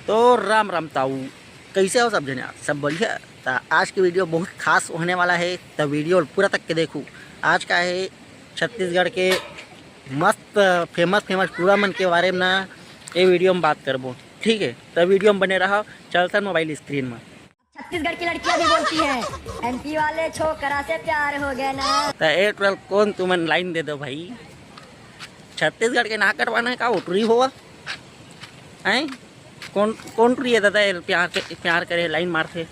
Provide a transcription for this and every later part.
तो राम राम ताऊ, कैसे हो सब जने? सब बढ़िया। तो आज की वीडियो बहुत खास होने वाला है, तो वीडियो पूरा तक के देखूँ। आज का है छत्तीसगढ़ के मस्त फेमस पूरा मन के बारे में ना ये वीडियो में बात करबो, ठीक है? तो वीडियो में बने रहो। चलता मोबाइल स्क्रीन में। छत्तीसगढ़ की लड़कियां भी बोलती हैं एमपी वाले छोकरा से प्यार हो गया ना। तो ए ट्वेल्व कौन तुमन लाइन दे दो भाई। छत्तीसगढ़ के ना कटवाना है का उटरी हुआ हैं? कौन टुरी है दादा प्यार करे लाइन मारते?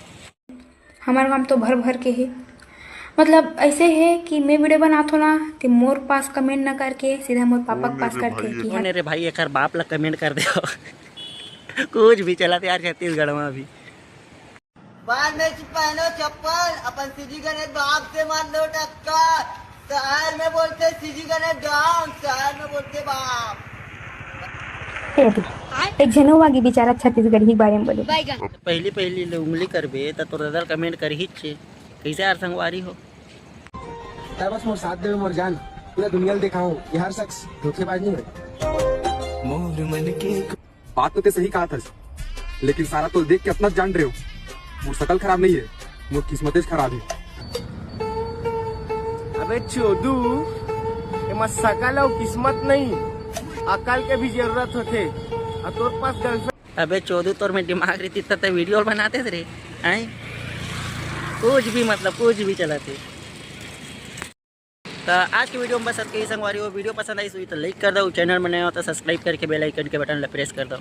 हमारे गाँव तो भर भर के है। मतलब ऐसे है कि मैं वीडियो बनाता ना तो मोर पास कमेंट ना करके सीधा मोर पापा के पास करके कि कौन है रे भाई? एक बाप ला कमेंट कर दो। कुछ भी चला यार छत्तीसगढ़ में अभी। बाद में पहनो चप्पल, अपन सीधी गणेश बाप से मार लो टक्कर। शहर में बोलते सीधी गणेश डाउन, शहर में बोलते बाप। एक जनोवागी बेचारा छत्तीसगढ़ के बारे में बोले। पहली ले उंगली करबे तो तोर दादा कमेंट कर ही छे। कैसे यार संगवारी हो? बस मोर साथ दे मोर जान, पूरा दुनिया दिखाऊं ये हर शख्स धोखेबाज नहीं है। मोर मन के बात तो सही कहा था, लेकिन सारा तो देख के अपना जान रहे हो। मोर शकल खराब नहीं है, मोर किस्मत खराब है। अबे चोदू, एमा शकल और किस्मत नहीं, अकल के भी जरूरत होते। तोर पास गर्लफ्रेंड। अबे चौधरी तोर में दिमाग रहती तो वीडियो बनाते थे रे हैं? कुछ भी मतलब कुछ भी चलाते। तो आज की वीडियो में बस कई संगवारी हो। वीडियो पसंद आई तो लाइक कर दो, चैनल में नया हो तो सब्सक्राइब करके बेल आइकन के बटन प्रेस कर दो।